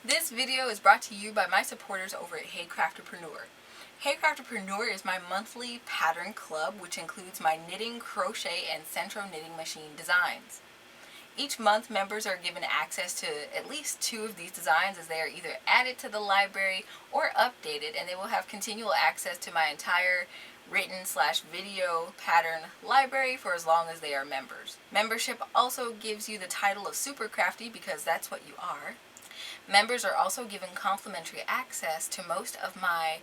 This video is brought to you by my supporters over at Hey Craftapreneur. Hey Craftapreneur is my monthly pattern club, which includes my knitting, crochet, and Sentro knitting machine designs. Each month, members are given access to at least 2 of these designs, as they are either added to the library or updated, and they will have continual access to my entire written/video pattern library for as long as they are members. Membership also gives you the title of Super Crafty, because that's what you are. Members are also given complimentary access to most of my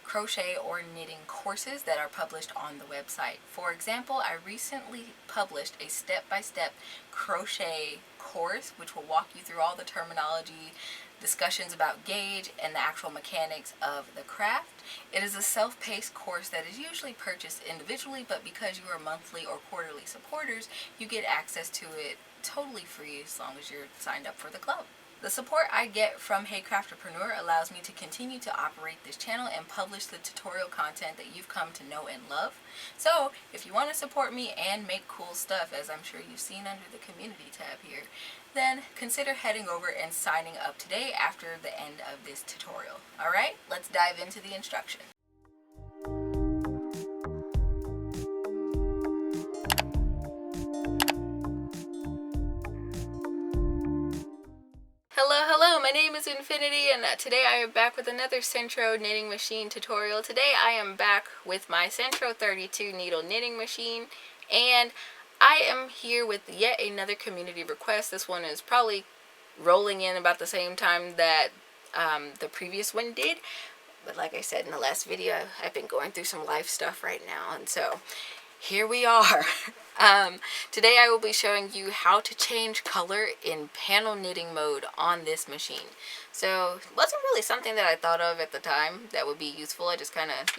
crochet or knitting courses that are published on the website. For example, I recently published a step-by-step crochet course which will walk you through all the terminology, discussions about gauge, and the actual mechanics of the craft. It is a self-paced course that is usually purchased individually, but because you are monthly or quarterly supporters, you get access to it totally free as long as you're signed up for the club. The support I get from Hey Craftapreneur allows me to continue to operate this channel and publish the tutorial content that you've come to know and love. So, if you want to support me and make cool stuff, as I'm sure you've seen under the community tab here, then consider heading over and signing up today after the end of this tutorial. Alright, let's dive into the instruction. Hello, my name is Infiniti, and today I am back with another Sentro knitting machine tutorial. Today I am back with my Sentro 32 needle knitting machine, and I am here with yet another community request. This one is probably rolling in about the same time that the previous one did, but like I said in the last video, I've been going through some life stuff right now, and so here we are. Today I will be showing you how to change color in panel knitting mode on this machine. So it wasn't really something that I thought of at the time that would be useful. I just kind of,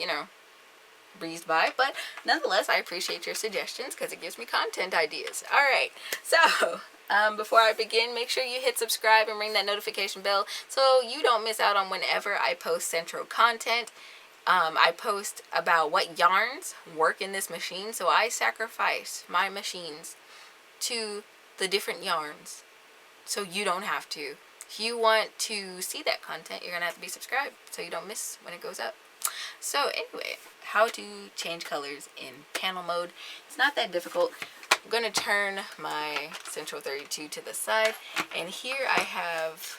breezed by. But nonetheless, I appreciate your suggestions because it gives me content ideas. Alright, so before I begin, make sure you hit subscribe and ring that notification bell so you don't miss out on whenever I post Sentro content. I post about what yarns work in this machine, so I sacrifice my machines to the different yarns so you don't have to. If you want to see that content, you're going to have to be subscribed so you don't miss when it goes up. So anyway, how to change colors in panel mode. It's not that difficult. I'm going to turn my Sentro 32 to the side, and here I have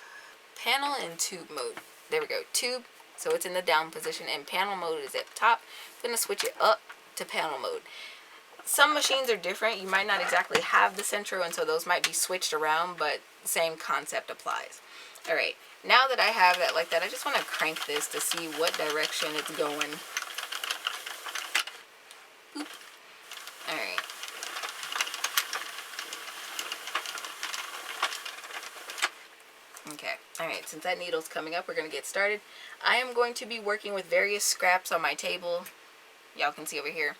panel and tube mode. There we go, tube. So it's in the down position, and panel mode is at the top. I'm going to switch it up to panel mode. Some machines are different. You might not exactly have the Sentro, and so those might be switched around, but same concept applies. Alright, now that I have that like that, I just want to crank this to see what direction it's going. Alright. Okay, alright, since that needle's coming up, we're going to get started. I am going to be working with various scraps on my table. Y'all can see over here.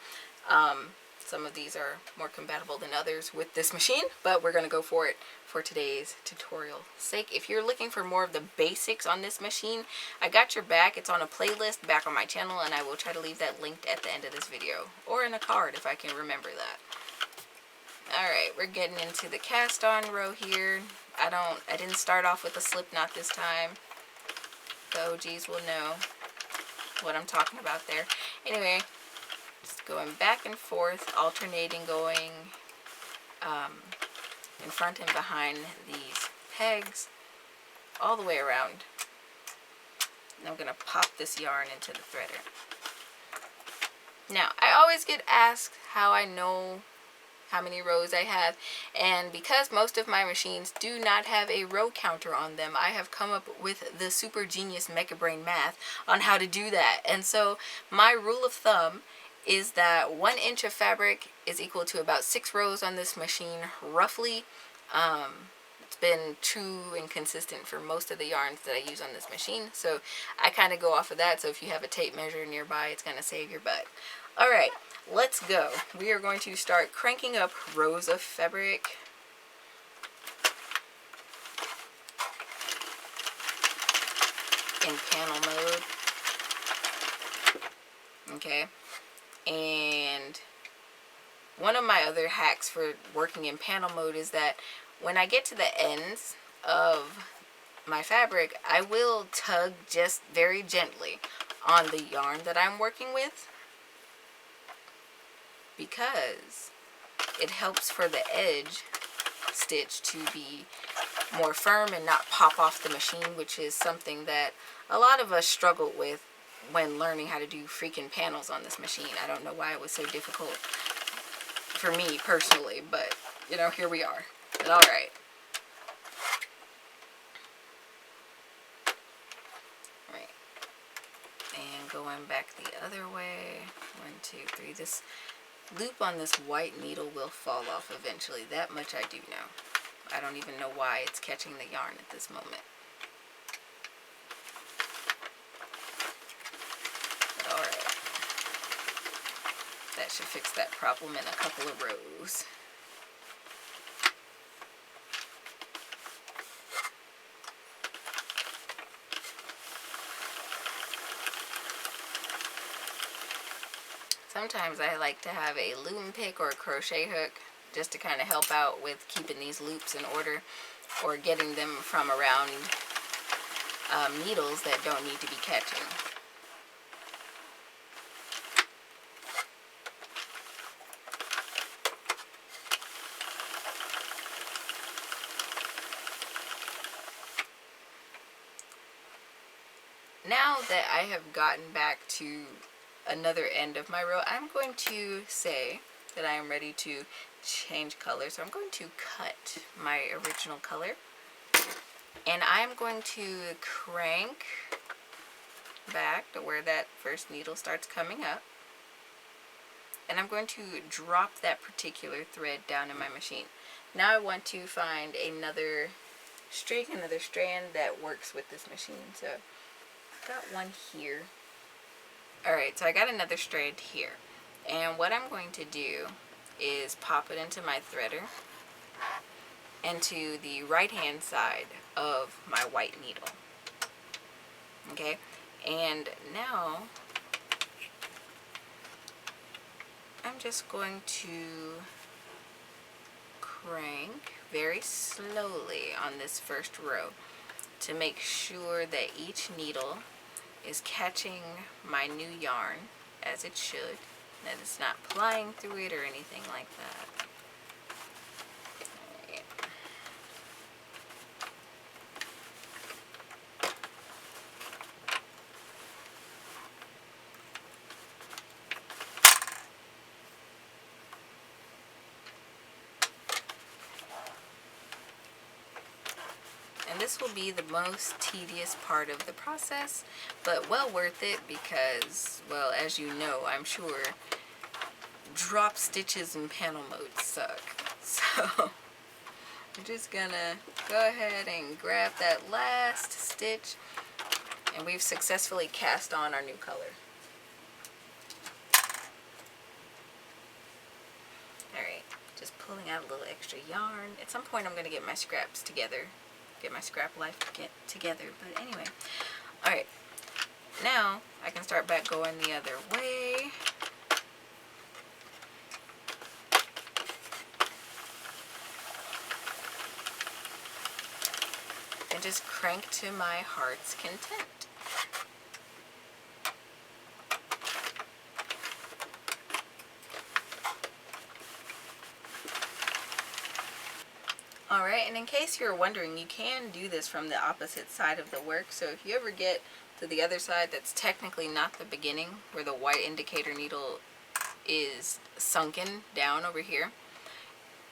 Some of these are more compatible than others with this machine, but we're going to go for it for today's tutorial sake. If you're looking for more of the basics on this machine, I got your back. It's on a playlist back on my channel, and I will try to leave that linked at the end of this video, or in a card if I can remember that. Alright, we're getting into the cast on row here. I didn't start off with a slip knot this time. The OGs will know what I'm talking about there. Anyway, just going back and forth, alternating, going in front and behind these pegs all the way around. And I'm going to pop this yarn into the threader. Now, I always get asked how I know how many rows I have, and because most of my machines do not have a row counter on them, I have come up with the super genius mecha brain math on how to do that. And so my rule of thumb is that 1 inch of fabric is equal to about 6 rows on this machine, roughly. It's been true and consistent for most of the yarns that I use on this machine, so I kind of go off of that. So if you have a tape measure nearby, it's going to save your butt. Alright, let's go. We are going to start cranking up rows of fabric. In panel mode. Okay. And one of my other hacks for working in panel mode is that when I get to the ends of my fabric, I will tug just very gently on the yarn that I'm working with, because it helps for the edge stitch to be more firm and not pop off the machine, which is something that a lot of us struggled with when learning how to do freaking panels on this machine. I don't know why it was so difficult for me personally, but you know, here we are. But all right. Right. And going back the other way. 1, 2, 3. This loop on this white needle will fall off eventually. That much I do know. I don't even know why it's catching the yarn at this moment. But all right. That should fix that problem in a couple of rows. Sometimes I like to have a loom pick or a crochet hook just to kind of help out with keeping these loops in order, or getting them from around needles that don't need to be catching. Now that I have gotten back to another end of my row, I'm going to say that I am ready to change color. So I'm going to cut my original color, and I'm going to crank back to where that first needle starts coming up, and I'm going to drop that particular thread down in my machine. Now I want to find another string, another strand that works with this machine. So I've got one here. Alright, so I got another strand here, and what I'm going to do is pop it into my threader and to the right hand side of my white needle. Okay, and now I'm just going to crank very slowly on this first row to make sure that each needle is catching my new yarn as it should, that it's not plying through it or anything like that. Right. And this will be the most tedious part of the process, but well worth it because, well, as you know, I'm sure, drop stitches in panel mode suck. So I'm just gonna go ahead and grab that last stitch, and we've successfully cast on our new color. Alright, just pulling out a little extra yarn. At some point I'm gonna get my scraps together. Get my scrap life together, but anyway. Alright, now I can start back going the other way. And just crank to my heart's content. Alright, and in case you're wondering, you can do this from the opposite side of the work. So if you ever get to the other side that's technically not the beginning, where the white indicator needle is sunken down over here,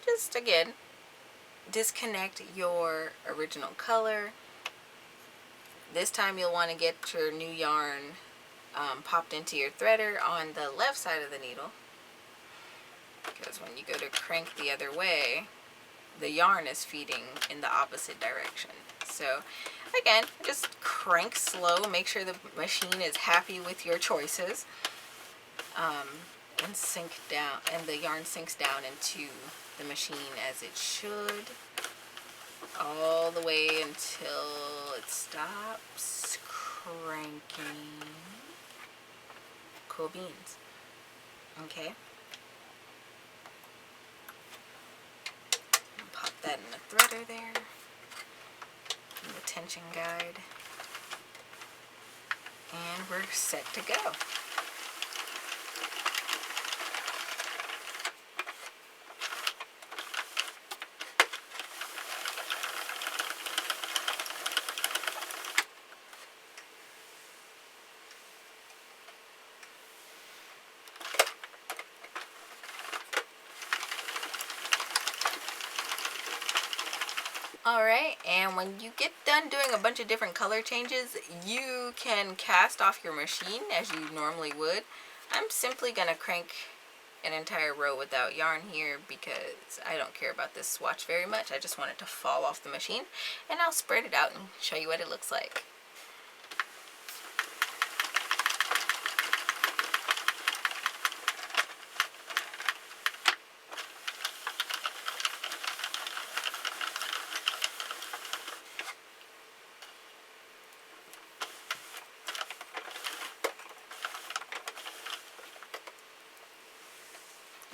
just again, disconnect your original color. This time you'll want to get your new yarn popped into your threader on the left side of the needle, because when you go to crank the other way, the yarn is feeding in the opposite direction. So again, just crank slow, make sure the machine is happy with your choices, and sink down, and the yarn sinks down into the machine as it should, all the way until it stops cranking. Cool beans. Okay. Pop that in the threader there. the tension guide, and we're set to go. Alright, and when you get done doing a bunch of different color changes, you can cast off your machine as you normally would. I'm simply going to crank an entire row without yarn here because I don't care about this swatch very much. I just want it to fall off the machine, and I'll spread it out and show you what it looks like.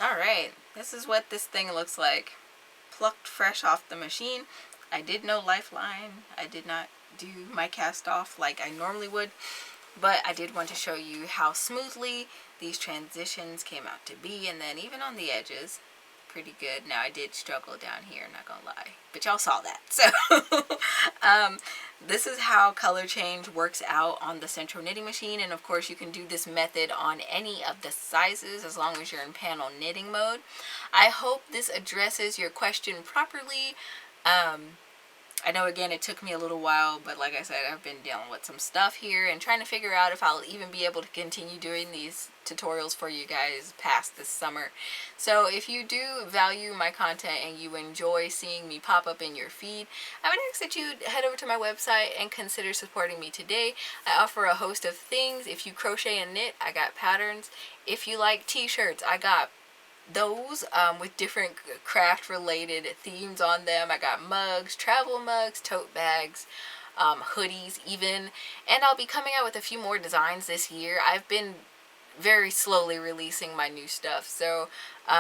Alright, this is what this thing looks like, plucked fresh off the machine. I did no lifeline. I did not do my cast off like I normally would, but I did want to show you how smoothly these transitions came out to be, and then even on the edges, pretty good. Now I did struggle down here, not gonna lie, but y'all saw that. So this is how color change works out on the Sentro knitting machine, and of course you can do this method on any of the sizes as long as you're in panel knitting mode. I hope this addresses your question properly. I know, again, it took me a little while, but like I said, I've been dealing with some stuff here and trying to figure out if I'll even be able to continue doing these tutorials for you guys past this summer. So if you do value my content and you enjoy seeing me pop up in your feed, I would ask that you head over to my website and consider supporting me today. I offer a host of things. If you crochet and knit, I got patterns. If you like t-shirts, I got those with different craft related themes on them. I got mugs, travel mugs, tote bags, hoodies even, and I'll be coming out with a few more designs this year. I've been very slowly releasing my new stuff, so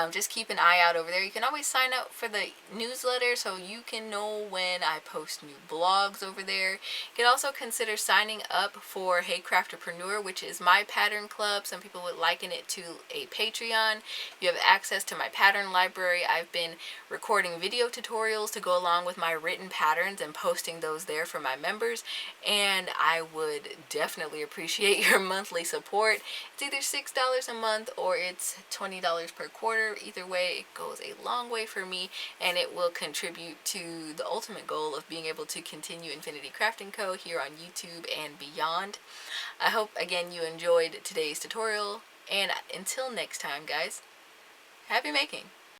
just keep an eye out over there. You can always sign up for the newsletter so you can know when I post new blogs over there. You can also consider signing up for Hey Crafterpreneur, which is my pattern club. Some people would liken it to a Patreon. You have access to my pattern library. I've been recording video tutorials to go along with my written patterns and posting those there for my members, and I would definitely appreciate your monthly support. It's either $6 a month or it's $20 per quarter. Either way, it goes a long way for me, and it will contribute to the ultimate goal of being able to continue Infiniti Crafting Co. here on YouTube and beyond. I hope, again, you enjoyed today's tutorial, and until next time, guys, happy making!